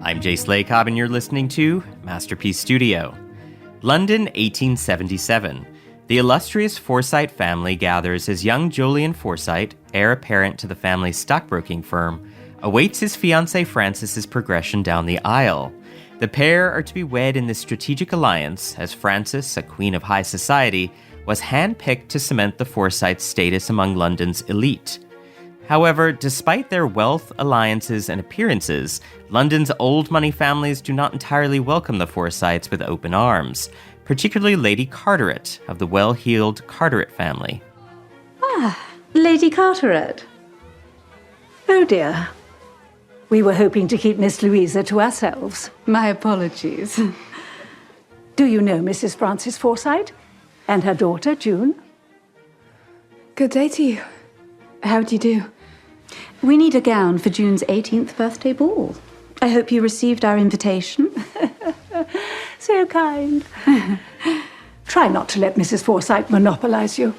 I'm Jace Lacob, and you're listening to Masterpiece Studio. London, 1877. The illustrious Forsyte family gathers as young Julian Forsyte, heir apparent to the family's stockbroking firm, awaits his fiancée Frances's progression down the aisle. The pair are to be wed in this strategic alliance, as Frances, a queen of high society, was handpicked to cement the Forsytes' status among London's elite. However, despite their wealth, alliances, and appearances, London's old money families do not entirely welcome the Forsytes with open arms, particularly Lady Carteret of the well-heeled Carteret family. Ah, Lady Carteret. Oh dear. We were hoping to keep Miss Louisa to ourselves. My apologies. Do you know Mrs. Frances Forsyte and her daughter, June? Good day to you. How do you do? We need a gown for June's 18th birthday ball. I hope you received our invitation. So kind. Try not to let Mrs. Forsyte monopolize you.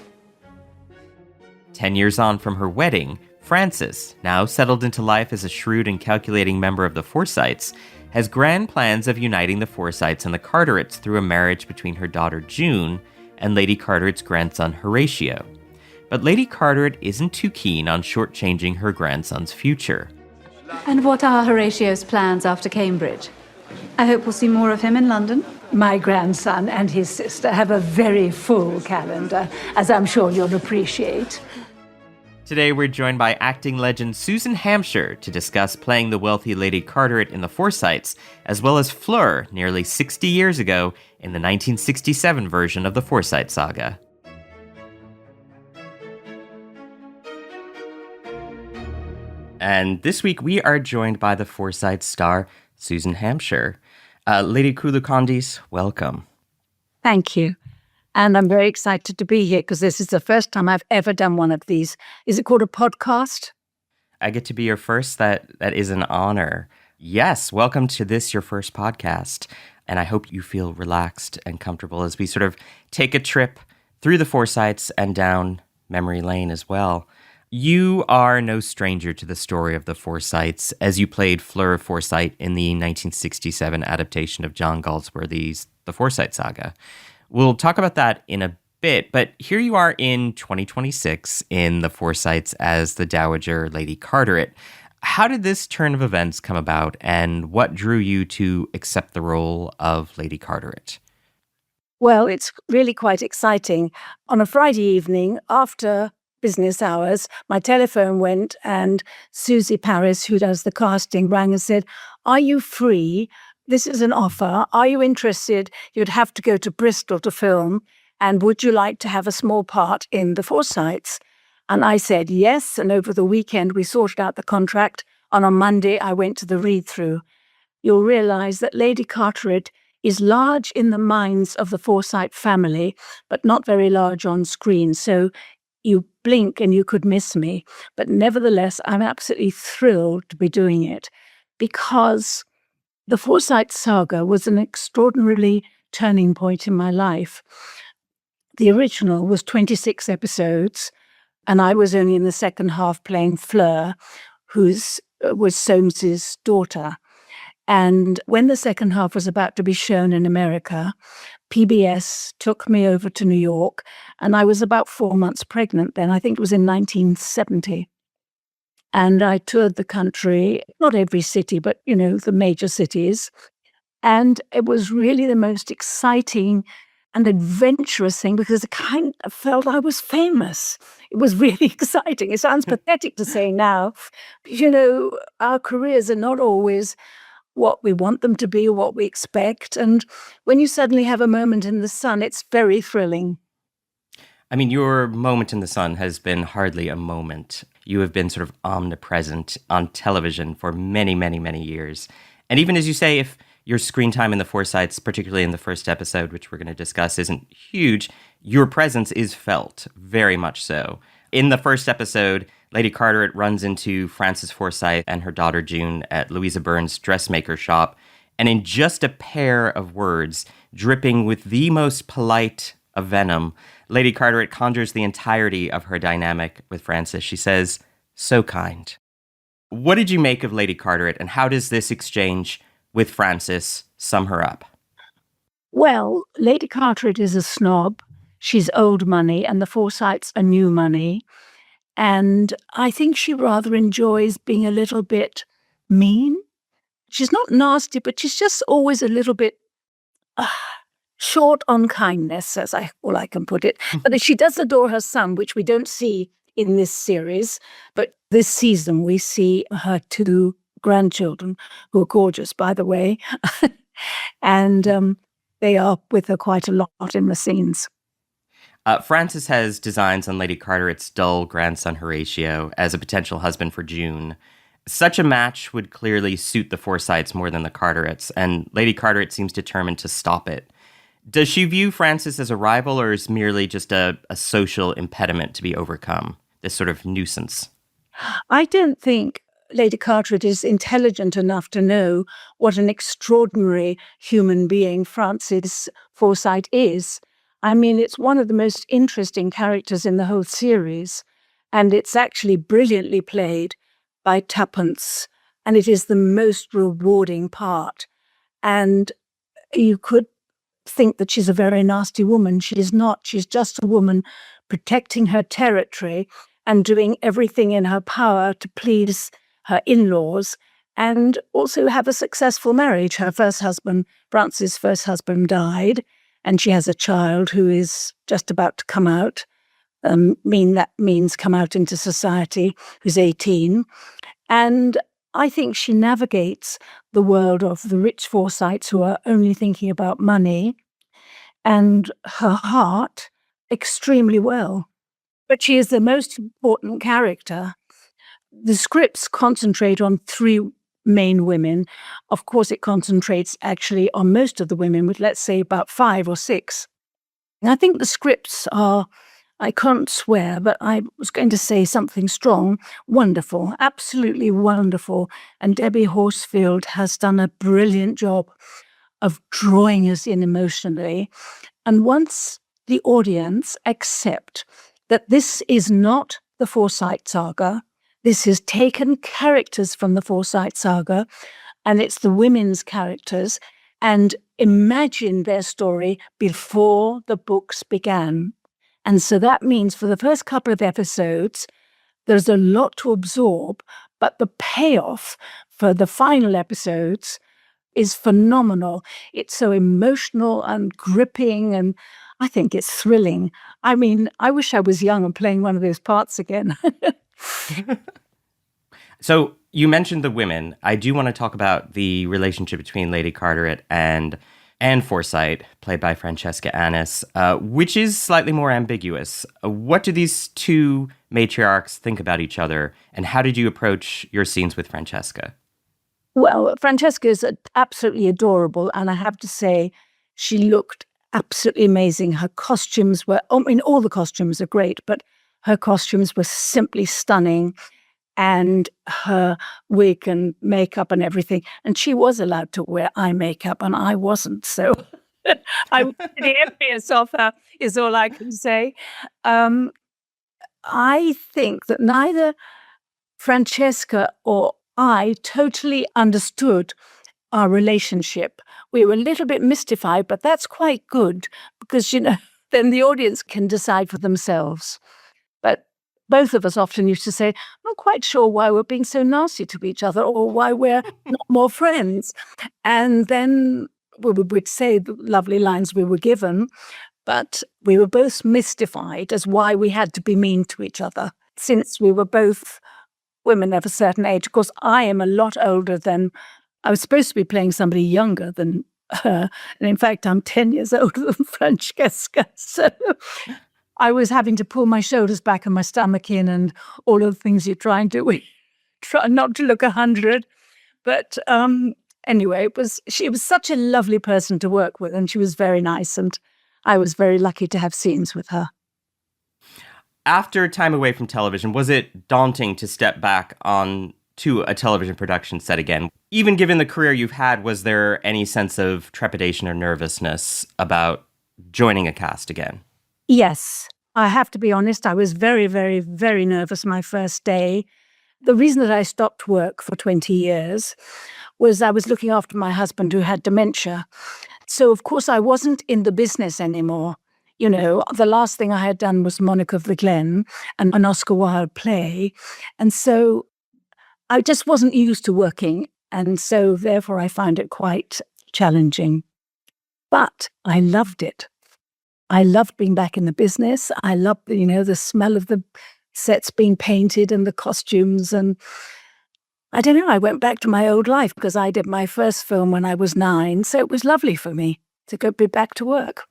10 years on from her wedding, Frances, now settled into life as a shrewd and calculating member of the Forsytes, has grand plans of uniting the Forsytes and the Carterets through a marriage between her daughter June and Lady Carteret's grandson Horatio. But Lady Carteret isn't too keen on shortchanging her grandson's future. And what are Horatio's plans after Cambridge? I hope we'll see more of him in London. My grandson and his sister have a very full calendar, as I'm sure you'll appreciate. Today we're joined by acting legend Susan Hampshire to discuss playing the wealthy Lady Carteret in The Forsytes, as well as Fleur nearly 60 years ago in the 1967 version of the Forsyte Saga. And this week we are joined by the Forsyte star, Susan Hampshire. Lady Kulukondis, welcome. Thank you. And I'm very excited to be here because this is the first time I've ever done one of these. Is it called a podcast? I get to be your first. That is an honor. Yes, welcome to this, your first podcast. And I hope you feel relaxed and comfortable as we sort of take a trip through the Forsytes and down memory lane as well. You are no stranger to the story of the Forsytes, as you played Fleur Forsyte in the 1967 adaptation of John Galsworthy's The Forsyte Saga. We'll talk about that in a bit, but here you are in 2026 in The Forsytes as the Dowager Lady Carteret. How did this turn of events come about, and what drew you to accept the role of Lady Carteret? Well, it's really quite exciting. On a Friday evening, after business hours, my telephone went and Susie Paris, who does the casting, rang and said, "Are you free? This is an offer. Are you interested? You'd have to go to Bristol to film. And would you like to have a small part in The Forsytes?" And I said yes. And over the weekend, we sorted out the contract. And on Monday, I went to the read-through. You'll realize that Lady Carteret is large in the minds of the Forsyte family, but not very large on screen. So you blink and you could miss me. But nevertheless, I'm absolutely thrilled to be doing it because the Forsyte Saga was an extraordinarily turning point in my life. The original was 26 episodes, and I was only in the second half playing Fleur, who was Soames's daughter. And when the second half was about to be shown in America, PBS took me over to New York, and I was about 4 months pregnant then. I think it was in 1970. And I toured the country, not every city, but, the major cities. And it was really the most exciting and adventurous thing because I kind of felt I was famous. It was really exciting. It sounds pathetic to say now. Our careers are not always what we want them to be or what we expect. And when you suddenly have a moment in the sun, it's very thrilling. I mean, your moment in the sun has been hardly a moment. You have been sort of omnipresent on television for many, many, many years. And even as you say, if your screen time in The Forsytes, particularly in the first episode, which we're going to discuss, isn't huge, your presence is felt, very much so. In the first episode, Lady Carteret runs into Frances Forsyte and her daughter June at Louisa Burns' dressmaker shop, and in just a pair of words, dripping with the most polite of venom, Lady Carteret conjures the entirety of her dynamic with Frances. She says, "So kind." What did you make of Lady Carteret, and how does this exchange with Frances sum her up? Well, Lady Carteret is a snob. She's old money, and the Forsytes are new money. And I think she rather enjoys being a little bit mean. She's not nasty, but she's just always a little bit short on kindness, all I can put it. But she does adore her son, which we don't see in this series. But this season, we see her two grandchildren, who are gorgeous, by the way. And they are with her quite a lot in the scenes. Frances has designs on Lady Carteret's dull grandson Horatio as a potential husband for June. Such a match would clearly suit the Forsytes more than the Carterets, and Lady Carteret seems determined to stop it. Does she view Frances as a rival, or is merely just a social impediment to be overcome, this sort of nuisance? I don't think Lady Carteret is intelligent enough to know what an extraordinary human being Frances Forsyte is. I mean, it's one of the most interesting characters in the whole series, and it's actually brilliantly played by Tuppence, and it is the most rewarding part. And you could think that she's a very nasty woman. She is not. She's just a woman protecting her territory and doing everything in her power to please her in-laws and also have a successful marriage. Her first husband, Frances' first husband, died, and she has a child who is just about to come out. That means come out into society, who's 18. And I think she navigates the world of the rich Forsytes who are only thinking about money and her heart extremely well. But she is the most important character. The scripts concentrate on three main women. Of course, it concentrates actually on most of the women, with let's say about 5 or 6. And I think the scripts are, I can't swear, but I was going to say something strong, wonderful, absolutely wonderful. And Debbie Horsfield has done a brilliant job of drawing us in emotionally. And once the audience accept that this is not the Forsyte Saga, this has taken characters from the Forsyte Saga, and it's the women's characters, and imagine their story before the books began. And so that means for the first couple of episodes, there's a lot to absorb, but the payoff for the final episodes is phenomenal. It's so emotional and gripping, and I think it's thrilling. I mean, I wish I was young and playing one of those parts again. So you mentioned the women. I do want to talk about the relationship between Lady Carteret and Anne Forsyte, played by Francesca Annis, which is slightly more ambiguous. What do these two matriarchs think about each other, and how did you approach your scenes with Francesca? Well, Francesca is absolutely adorable, and I have to say, she looked absolutely amazing. Her costumes were, I mean, all the costumes are great, but her costumes were simply stunning, and her wig and makeup and everything. And she was allowed to wear eye makeup, and I wasn't, so I was pretty envious of her, is all I can say. I think that neither Francesca or I totally understood our relationship. We were a little bit mystified, but that's quite good because, then the audience can decide for themselves. But both of us often used to say, I'm not quite sure why we're being so nasty to each other or why we're not more friends. And then we would say the lovely lines we were given, but we were both mystified as why we had to be mean to each other, since we were both women of a certain age. Of course, I am a lot older than, I was supposed to be playing somebody younger than her. And in fact, I'm 10 years older than Francesca. So I was having to pull my shoulders back and my stomach in and all of the things you try and do. We try not to look 100. But anyway, she was such a lovely person to work with, and she was very nice. And I was very lucky to have scenes with her. After time away from television, was it daunting to step back on to a television production set again? Even given the career you've had, was there any sense of trepidation or nervousness about joining a cast again? Yes, I have to be honest. I was very, very, very nervous my first day. The reason that I stopped work for 20 years was I was looking after my husband who had dementia. So, of course, I wasn't in the business anymore. You know, the last thing I had done was Monarch of the Glen and an Oscar Wilde play. And so I just wasn't used to working. And so, therefore, I found it quite challenging. But I loved it. I loved being back in the business. I loved, the smell of the sets being painted and the costumes. And I don't know, I went back to my old life because I did my first film when I was 9. So it was lovely for me to go be back to work.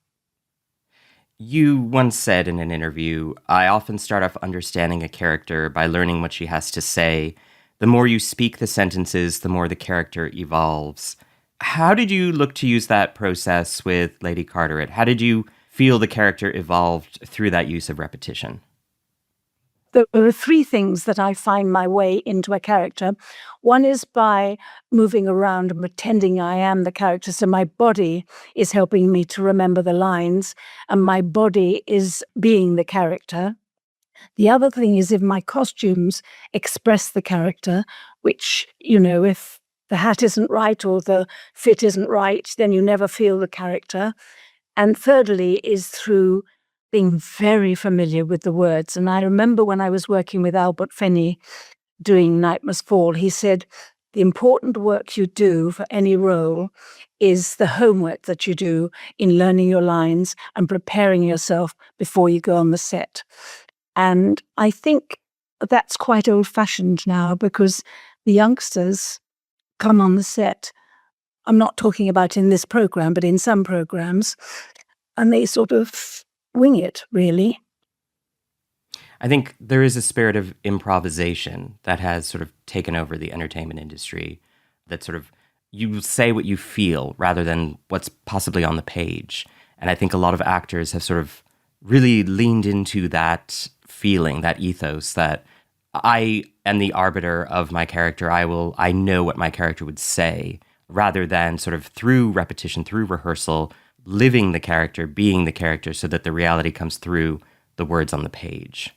You once said in an interview, I often start off understanding a character by learning what she has to say. The more you speak the sentences, the more the character evolves. How did you look to use that process with Lady Carteret? How did you feel the character evolved through that use of repetition? There are 3 things that I find my way into a character. One is by moving around and pretending I am the character. So my body is helping me to remember the lines, and my body is being the character. The other thing is if my costumes express the character, which, if the hat isn't right or the fit isn't right, then you never feel the character. And thirdly is through being very familiar with the words. And I remember when I was working with Albert Finney doing Night Must Fall, he said, the important work you do for any role is the homework that you do in learning your lines and preparing yourself before you go on the set. And I think that's quite old-fashioned now because the youngsters come on the set. I'm not talking about in this program, but in some programs, and they sort of wing it, really. I think there is a spirit of improvisation that has sort of taken over the entertainment industry, that sort of you say what you feel rather than what's possibly on the page. And I think a lot of actors have sort of really leaned into that feeling, that ethos, that I am the arbiter of my character. I know what my character would say, rather than sort of through repetition, through rehearsal, living the character, being the character, so that the reality comes through the words on the page.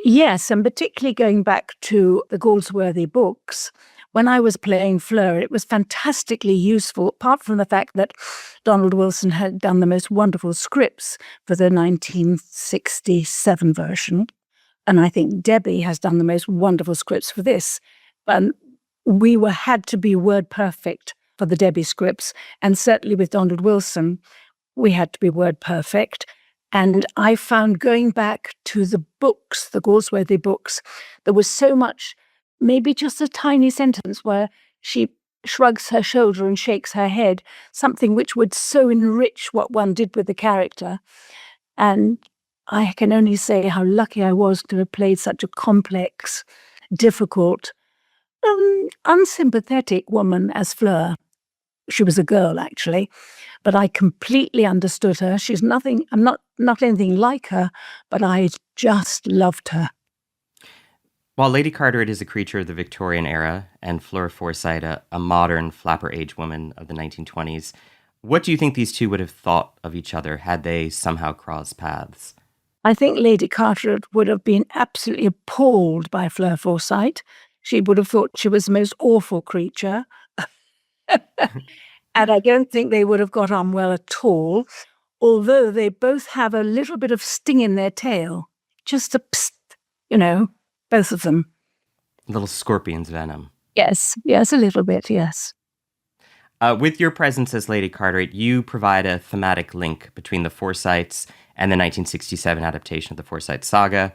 Yes, and particularly going back to the Galsworthy books, when I was playing Fleur, it was fantastically useful, apart from the fact that Donald Wilson had done the most wonderful scripts for the 1967 version. And I think Debbie has done the most wonderful scripts for this. And we had to be word perfect for the Debbie scripts. And certainly with Donald Wilson, we had to be word perfect. And I found going back to the books, the Galsworthy books, there was so much, maybe just a tiny sentence where she shrugs her shoulder and shakes her head, something which would so enrich what one did with the character. And I can only say how lucky I was to have played such a complex, difficult, unsympathetic woman as Fleur. She was a girl, actually, but I completely understood her. She's nothing, I'm not anything like her, but I just loved her. While Lady Carteret is a creature of the Victorian era and Fleur Forsyte a modern flapper age woman of the 1920s, what do you think these two would have thought of each other had they somehow crossed paths? I think Lady Carteret would have been absolutely appalled by Fleur Forsyte. She would have thought she was the most awful creature. And I don't think they would have got on well at all, although they both have a little bit of sting in their tail. Just a psst, both of them. Little scorpion's venom. Yes, a little bit, yes. With your presence as Lady Carteret, you provide a thematic link between the Forsytes and the 1967 adaptation of the Forsyte Saga,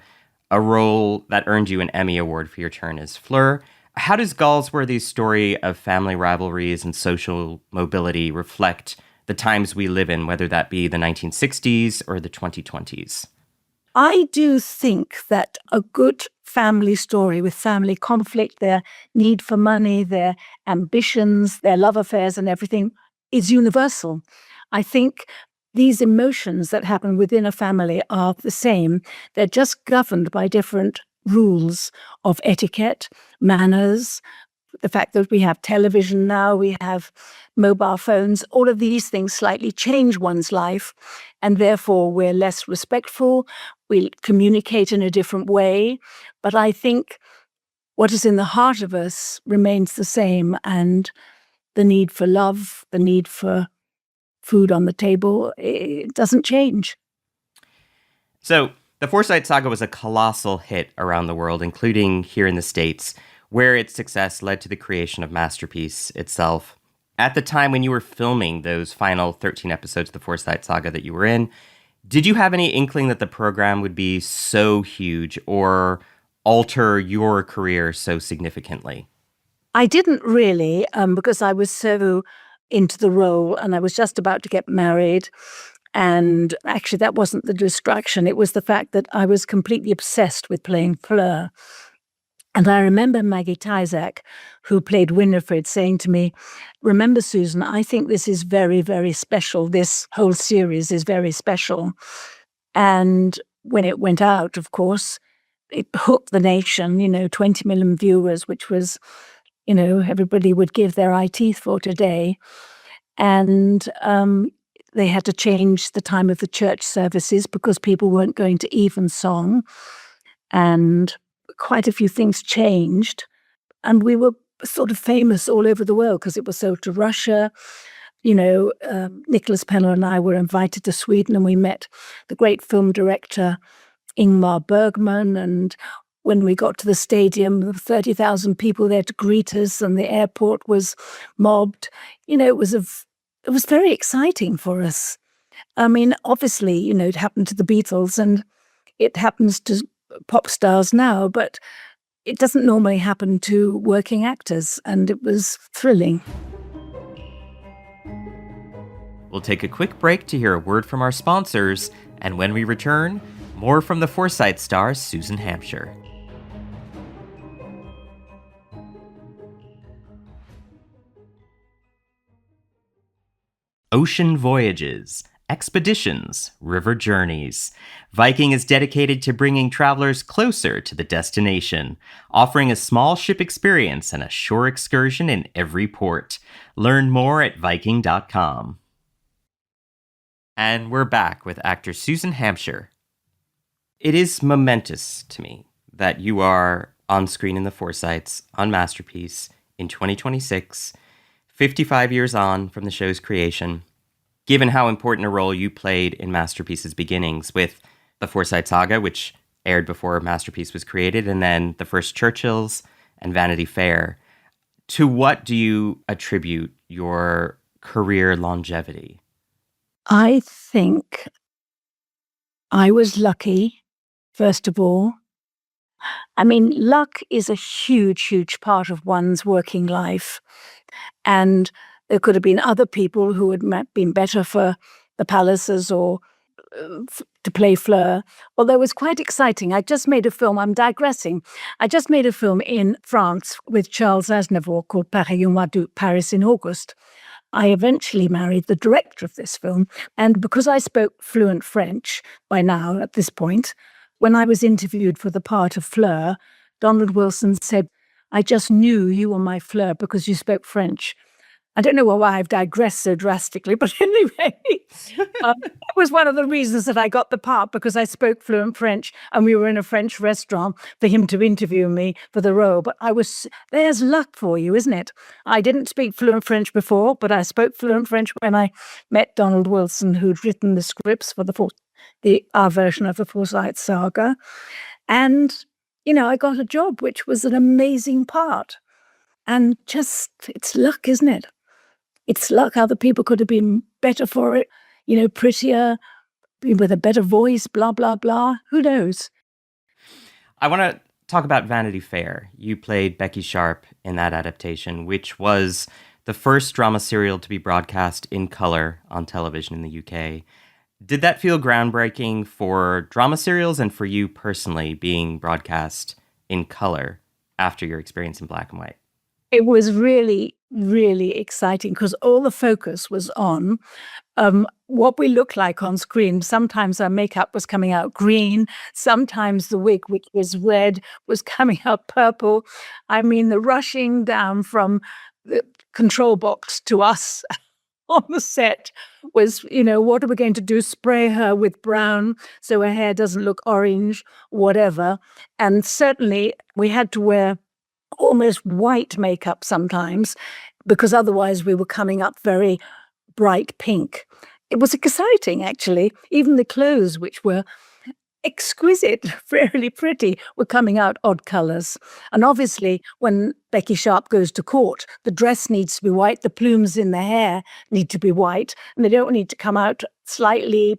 a role that earned you an Emmy Award for your turn as Fleur. How does Galsworthy's story of family rivalries and social mobility reflect the times we live in, whether that be the 1960s or the 2020s? I do think that a good family story with family conflict, their need for money, their ambitions, their love affairs and everything is universal. I think these emotions that happen within a family are the same. They're just governed by different rules of etiquette, manners, the fact that we have television now, we have mobile phones, all of these things slightly change one's life, and therefore we're less respectful, we communicate in a different way. But I think what is in the heart of us remains the same, and the need for love, the need for food on the table, it doesn't change. So, the Forsyte Saga was a colossal hit around the world, including here in the States, where its success led to the creation of Masterpiece itself. At the time when you were filming those final 13 episodes of the Forsyte Saga that you were in, did you have any inkling that the program would be so huge or alter your career so significantly? I didn't really, because I was so into the role and I was just about to get married. And actually, that wasn't the distraction. It was the fact that I was completely obsessed with playing Fleur. And I remember Maggie Tyzak, who played Winifred, saying to me, "Remember, Susan, I think this is very, very special. This whole series is very special." And when it went out, of course, it hooked the nation, 20 million viewers, which was, everybody would give their eye teeth for today. And they had to change the time of the church services because people weren't going to evensong. And quite a few things changed. And we were sort of famous all over the world because it was sold to Russia. Nicholas Penner and I were invited to Sweden and we met the great film director Ingmar Bergman. And when we got to the stadium, there were 30,000 people there to greet us and the airport was mobbed. It was very exciting for us. I mean, obviously, it happened to the Beatles and it happens to pop stars now, but it doesn't normally happen to working actors, and it was thrilling. We'll take a quick break to hear a word from our sponsors, and when we return, more from the Forsyte star Susan Hampshire. Ocean voyages, expeditions, river journeys. Viking is dedicated to bringing travelers closer to the destination, offering a small ship experience and a shore excursion in every port. Learn more at Viking.com. And we're back with actor Susan Hampshire. It is momentous to me that you are on screen in The Forsytes on Masterpiece in 2026, 55 years on from the show's creation. Given how important a role you played in Masterpiece's beginnings with the Forsyte Saga, which aired before Masterpiece was created, and then the first Churchills and Vanity Fair, to what do you attribute your career longevity? I think I was lucky, first of all. I mean, luck is a huge, huge part of one's working life. And there could have been other people who had been better for the Palaces or to play Fleur. Although it was quite exciting. I just made a film. I'm digressing. I just made a film in France with Charles Aznavour called Paris au mois d'août, Paris in August. I eventually married the director of this film. And because I spoke fluent French by now, at this point, when I was interviewed for the part of Fleur, Donald Wilson said, "I just knew you were my Fleur because you spoke French." I don't know why I've digressed so drastically, but anyway, that was one of the reasons that I got the part, because I spoke fluent French and we were in a French restaurant for him to interview me for the role. But there's luck for you, isn't it? I didn't speak fluent French before, but I spoke fluent French when I met Donald Wilson, who'd written the scripts for our version of the Forsyte Saga. And, I got a job, which was an amazing part. And it's luck, isn't it? It's luck. Other people could have been better for it, prettier, with a better voice, blah, blah, blah. Who knows? I want to talk about Vanity Fair. You played Becky Sharp in that adaptation, which was the first drama serial to be broadcast in color on television in the UK. Did that feel groundbreaking for drama serials and for you personally being broadcast in color after your experience in black and white? It was really, really exciting because all the focus was on what we looked like on screen. Sometimes our makeup was coming out green. Sometimes the wig, which was red, was coming out purple. I mean, the rushing down from the control box to us on the set was, what are we going to do? Spray her with brown so her hair doesn't look orange, whatever. And certainly we had to wear almost white makeup sometimes, because otherwise we were coming up very bright pink. It was exciting, actually. Even the clothes, which were exquisite, really pretty, were coming out odd colours. And obviously, when Becky Sharp goes to court, the dress needs to be white, the plumes in the hair need to be white, and they don't need to come out slightly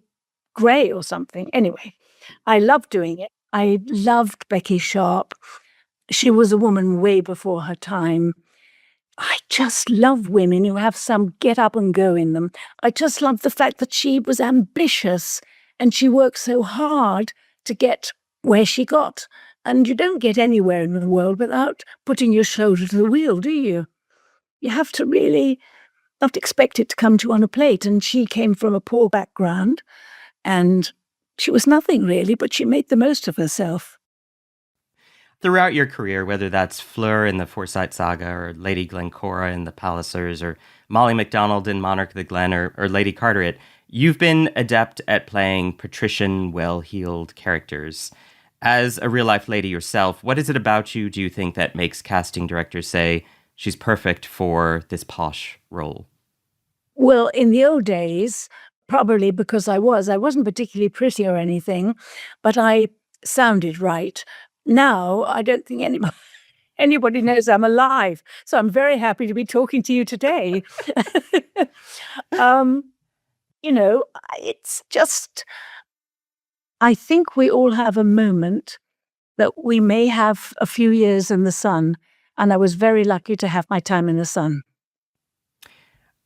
grey or something. Anyway, I loved doing it. I loved Becky Sharp. She was a woman way before her time. I just love women who have some get up and go in them. I just love the fact that she was ambitious and she worked so hard to get where she got. And you don't get anywhere in the world without putting your shoulder to the wheel, do you? You have to really not expect it to come to you on a plate. And she came from a poor background and she was nothing really, but she made the most of herself. Throughout your career, whether that's Fleur in the Forsyte Saga, or Lady Glencora in the Pallisers, or Molly MacDonald in Monarch of the Glen, or Lady Carteret, you've been adept at playing patrician, well-heeled characters. As a real-life lady yourself, what is it about you, do you think, that makes casting directors say she's perfect for this posh role? Well, in the old days, probably because I wasn't particularly pretty or anything, but I sounded right. Now, I don't think anybody knows I'm alive, so I'm very happy to be talking to you today. It's just, I think we all have a moment that we may have a few years in the sun, and I was very lucky to have my time in the sun.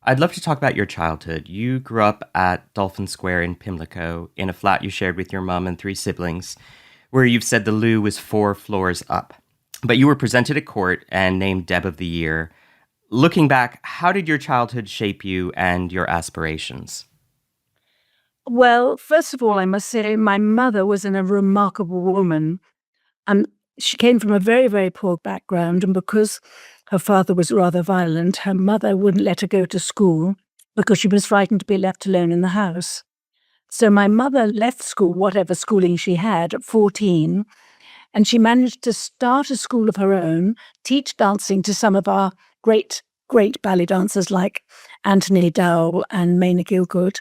I'd love to talk about your childhood. You grew up at Dolphin Square in Pimlico, in a flat you shared with your mum and 3 siblings, where you've said the loo was 4 floors up. But you were presented at court and named Deb of the Year. Looking back, how did your childhood shape you and your aspirations? Well, first of all, I must say my mother was a remarkable woman. She came from a very, very poor background, and because her father was rather violent, her mother wouldn't let her go to school because she was frightened to be left alone in the house. So my mother left school, whatever schooling she had, at 14, and she managed to start a school of her own, teach dancing to some of our great, great ballet dancers like Anthony Dowell and Maina Gilgood,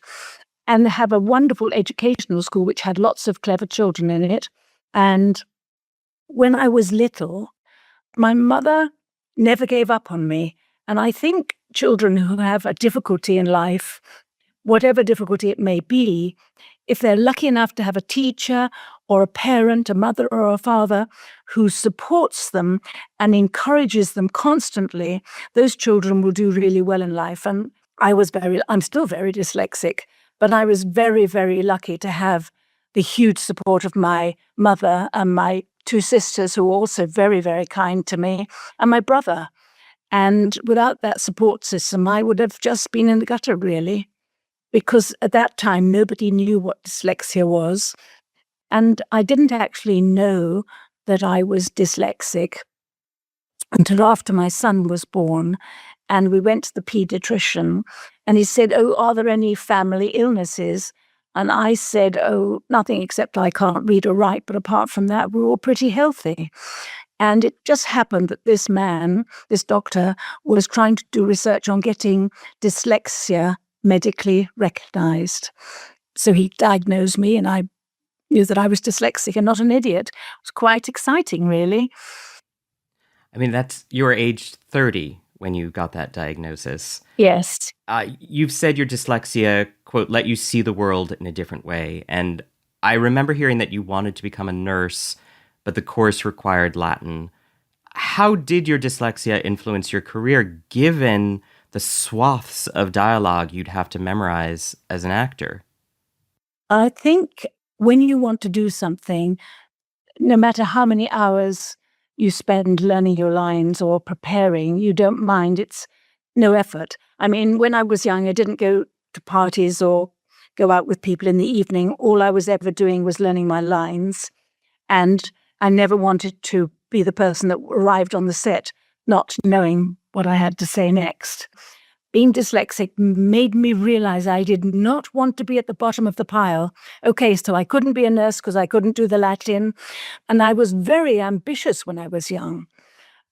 and have a wonderful educational school which had lots of clever children in it. And when I was little, my mother never gave up on me. And I think children who have a difficulty in life, whatever difficulty it may be, if they're lucky enough to have a teacher or a parent, a mother or a father who supports them and encourages them constantly, those children will do really well in life. And I'm still very dyslexic, but I was very, very lucky to have the huge support of my mother and my 2 sisters, who were also very, very kind to me, and my brother. And without that support system, I would have just been in the gutter, really, because at that time, nobody knew what dyslexia was. And I didn't actually know that I was dyslexic until after my son was born. And we went to the pediatrician, and he said, "Oh, are there any family illnesses?" And I said, "Oh, nothing except I can't read or write, but apart from that, we're all pretty healthy." And it just happened that this doctor, was trying to do research on getting dyslexia medically recognized. So he diagnosed me, and I knew that I was dyslexic and not an idiot. It was quite exciting, really. I mean, you were aged 30 when you got that diagnosis. Yes. You've said your dyslexia, quote, let you see the world in a different way. And I remember hearing that you wanted to become a nurse, but the course required Latin. How did your dyslexia influence your career, given the swaths of dialogue you'd have to memorize as an actor? I think when you want to do something, no matter how many hours you spend learning your lines or preparing, you don't mind. It's no effort. I mean, when I was young, I didn't go to parties or go out with people in the evening. All I was ever doing was learning my lines. And I never wanted to be the person that arrived on the set not knowing what I had to say next. Being dyslexic made me realize I did not want to be at the bottom of the pile. Okay, so I couldn't be a nurse because I couldn't do the Latin. And I was very ambitious when I was young.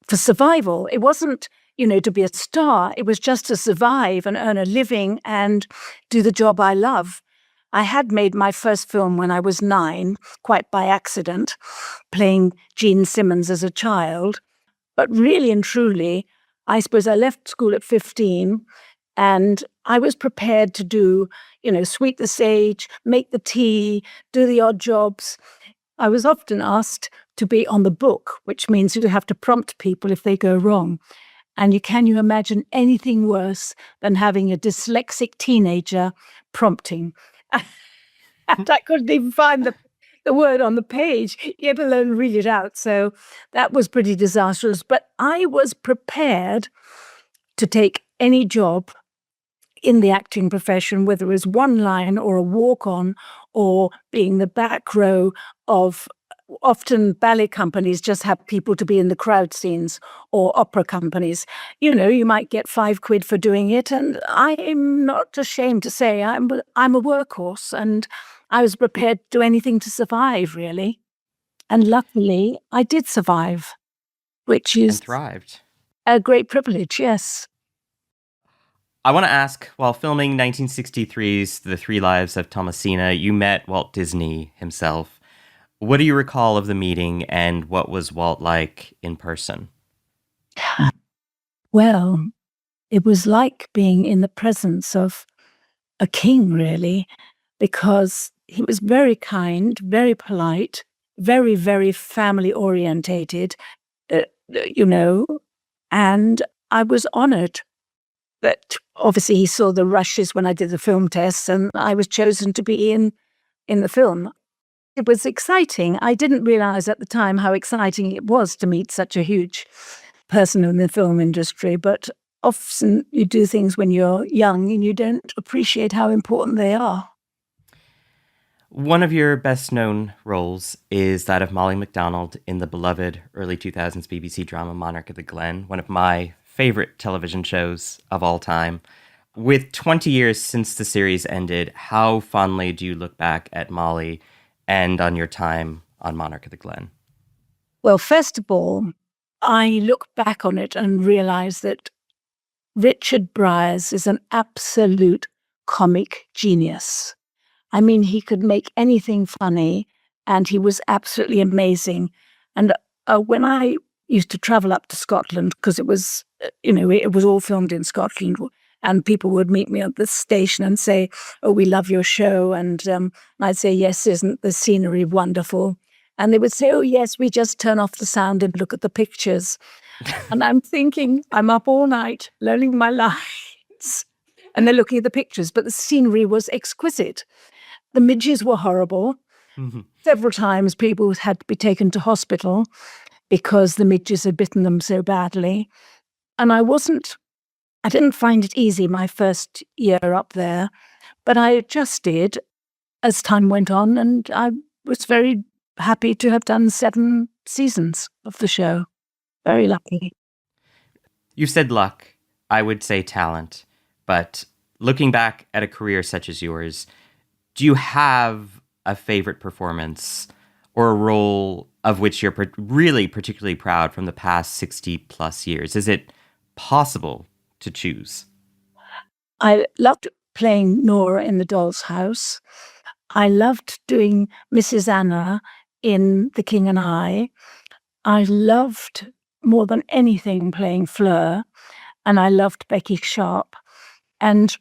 For survival, it wasn't to be a star. It was just to survive and earn a living and do the job I love. I had made my first film when I was 9, quite by accident, playing Jean Simmons as a child. But really and truly, I suppose I left school at 15 and I was prepared to do, sweep the stage, make the tea, do the odd jobs. I was often asked to be on the book, which means you have to prompt people if they go wrong. And can you imagine anything worse than having a dyslexic teenager prompting? And I couldn't even find the word on the page, let alone read it out. So that was pretty disastrous. But I was prepared to take any job in the acting profession, whether it was one line or a walk-on or being the back row of, often ballet companies just have people to be in the crowd scenes, or opera companies. You might get £5 for doing it. And I'm not ashamed to say I'm a workhorse, and I was prepared to do anything to survive, really. And luckily, I did survive, which is and thrived. A great privilege, yes. I want to ask, while filming 1963's The 3 Lives of Thomasina, you met Walt Disney himself. What do you recall of the meeting, and what was Walt like in person? Well, it was like being in the presence of a king, really, because he was very kind, very polite, very, very family-orientated, and I was honored that obviously he saw the rushes when I did the film tests, and I was chosen to be in the film. It was exciting. I didn't realize at the time how exciting it was to meet such a huge person in the film industry, but often you do things when you're young and you don't appreciate how important they are. One of your best-known roles is that of Molly MacDonald in the beloved early 2000s BBC drama Monarch of the Glen, one of my favorite television shows of all time. With 20 years since the series ended, how fondly do you look back at Molly and on your time on Monarch of the Glen? Well, first of all, I look back on it and realize that Richard Briers is an absolute comic genius. I mean, he could make anything funny, and he was absolutely amazing. And when I used to travel up to Scotland, because it was, it was all filmed in Scotland, and people would meet me at the station and say, "Oh, we love your show." And I'd say, "Yes, isn't the scenery wonderful?" And they would say, "Oh, yes, we just turn off the sound and look at the pictures." And I'm thinking, I'm up all night learning my lines, and they're looking at the pictures, but the scenery was exquisite. The midges were horrible. Mm-hmm. Several times people had to be taken to hospital because the midges had bitten them so badly. And I didn't find it easy my first year up there, but I adjusted as time went on, and I was very happy to have done 7 seasons of the show. Very lucky. You said luck. I would say talent. But looking back at a career such as yours, do you have a favorite performance or a role of which you're really particularly proud from the past 60 plus years? Is it possible to choose? I loved playing Nora in The Doll's House. I loved doing Mrs. Anna in The King and I. I loved more than anything playing Fleur, and I loved Becky Sharp. And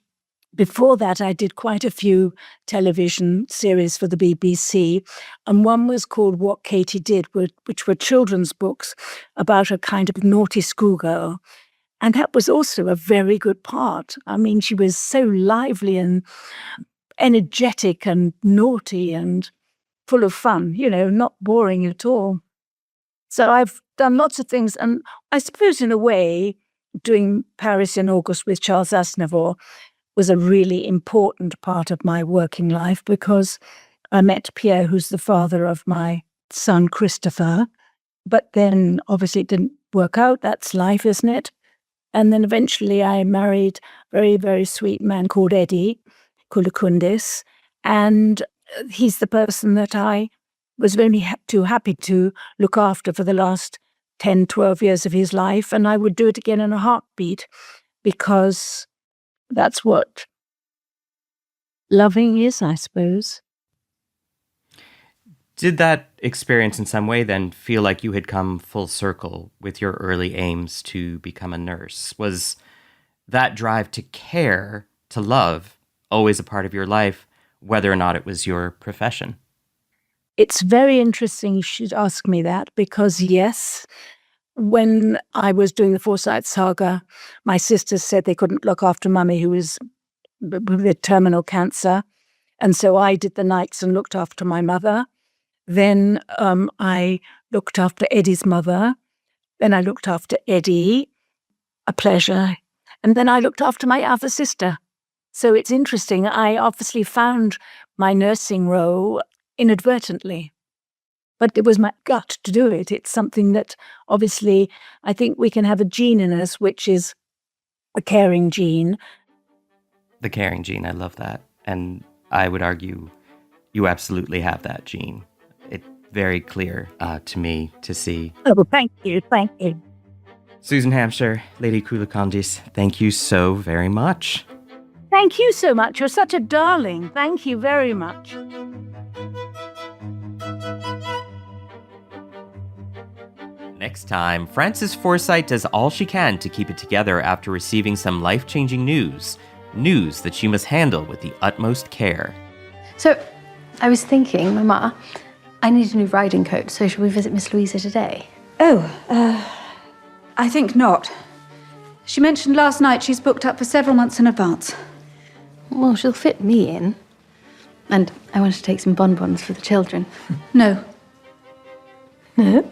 before that, I did quite a few television series for the BBC, and one was called What Katy Did, which were children's books about a kind of naughty schoolgirl. And that was also a very good part. I mean, she was so lively and energetic and naughty and full of fun, not boring at all. So I've done lots of things. And I suppose in a way, doing Paris in August with Charles Aznavour was a really important part of my working life, because I met Pierre, who's the father of my son, Christopher. But then obviously it didn't work out. That's life, isn't it? And then eventually I married a very, very sweet man called Eddie Kulakundis. And he's the person that I was only too happy to look after for the last 10, 12 years of his life, and I would do it again in a heartbeat, because that's what loving is, I suppose. Did that experience in some way then feel like you had come full circle with your early aims to become a nurse? Was that drive to care, to love, always a part of your life, whether or not it was your profession? It's very interesting you should ask me that, because yes, when I was doing the Forsyte Saga, my sisters said they couldn't look after Mummy, who was with terminal cancer. And so I did the nights and looked after my mother. Then I looked after Eddie's mother. Then I looked after Eddie, a pleasure. And then I looked after my other sister. So it's interesting. I obviously found my nursing role inadvertently. But it was my gut to do it. It's something that obviously I think we can have a gene in us, which is a caring gene. The caring gene, I love that. And I would argue you absolutely have that gene. It's very clear to me to see. Oh, thank you. Susan Hampshire, Lady Culicandis, thank you so very much. Thank you so much. You're such a darling. Thank you very much. Next time, Frances Forsyte does all she can to keep it together after receiving some life-changing news. News that she must handle with the utmost care. So, I was thinking, Mama, I need a new riding coat, so shall we visit Miss Louisa today? I think not. She mentioned last night she's booked up for several months in advance. Well, she'll fit me in. And I want to take some bonbons for the children. No. No?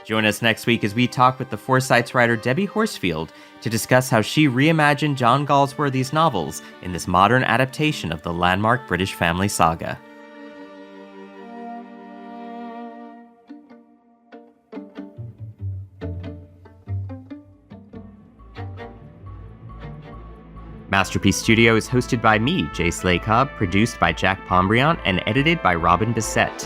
Join us next week as we talk with the Forsytes writer Debbie Horsfield to discuss how she reimagined John Galsworthy's novels in this modern adaptation of the landmark British family saga. Masterpiece Studio is hosted by me, Jay Slaycobb, produced by Jack Pombriant, and edited by Robin Bissett.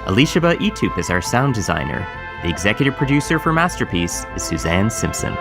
Elishaba Etup is our sound designer. The executive producer for Masterpiece is Suzanne Simpson.